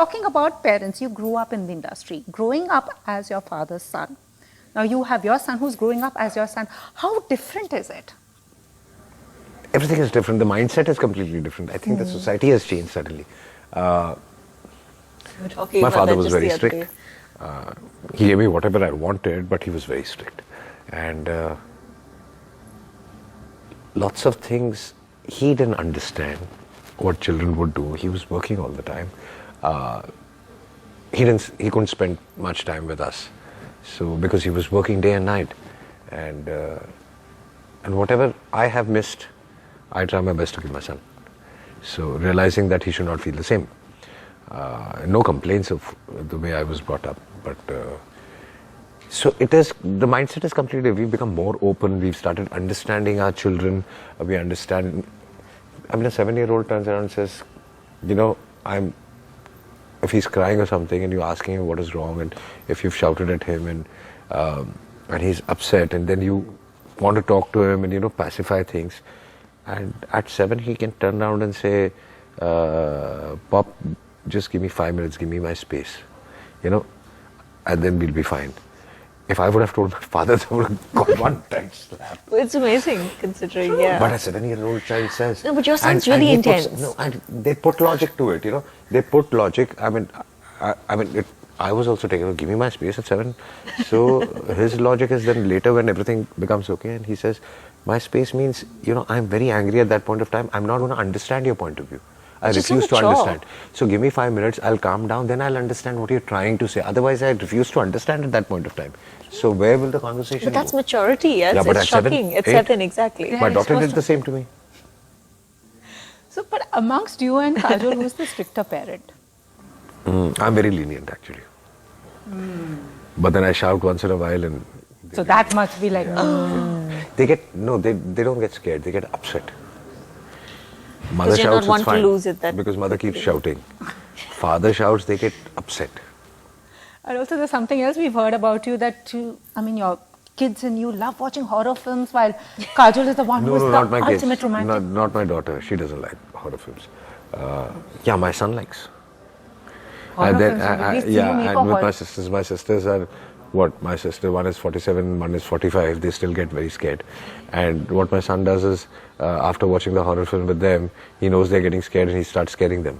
talking about parents, you grew up in the industry, growing up as your father's son. Now you have your son who's growing up as your son. How different is it? Everything is different. The mindset is completely different. I think the society has changed suddenly. My father was very strict. He gave me whatever I wanted, but he was very strict. And lots of things he didn't understand what children would do. He was working all the time. He couldn't spend much time with us. So because he was working day and night. And whatever I have missed, I try my best to give my son. So realizing that he should not feel the same. No complaints of the way I was brought up, but so it is, the mindset is completely, we've become more open, we've started understanding our children, we understand, I mean a 7-year-old turns around and says, you know, if he's crying or something and you're asking him what is wrong, and if you've shouted at him and he's upset, and then you want to talk to him and, you know, pacify things, and at 7 he can turn around and say, Pop, just give me 5 minutes, give me my space, you know, and then we'll be fine. If I would have told my father, I would have got one tight slap. It's amazing considering, yeah. But a 7-year-old child says... No, but your son's really intense. And they put logic to it, you know. They put logic, I mean, I was also taken, give me my space at 7. So his logic is then later when everything becomes okay and he says, my space means, you know, I'm very angry at that point of time. I'm not going to understand your point of view. I refuse to understand. So give me 5 minutes, I'll calm down, then I'll understand what you're trying to say. Otherwise, I refuse to understand at that point of time. So where will the conversation But that's go? maturity, yes. Yeah, but it's shocking. At 7, exactly. Yeah, my daughter did the same to me. So, but amongst you and Kajol, who's the stricter parent? I'm very lenient actually. But then I shout once in a while and... So that must be like... They get, no, they don't get scared, they get upset. Mother you're shouts, not one it's to fine, lose it that because mother keeps shouting. Father shouts, they get upset. And also there's something else we've heard about you that I mean your kids and you love watching horror films while Kajol is the one who is the ultimate romantic. Not my daughter, she doesn't like horror films. Yeah, my son likes. Horror And films, and with my sisters are, what, my sister, one is 47, one is 45, they still get very scared. And what my son does is, after watching the horror film with them, he knows they're getting scared and he starts scaring them.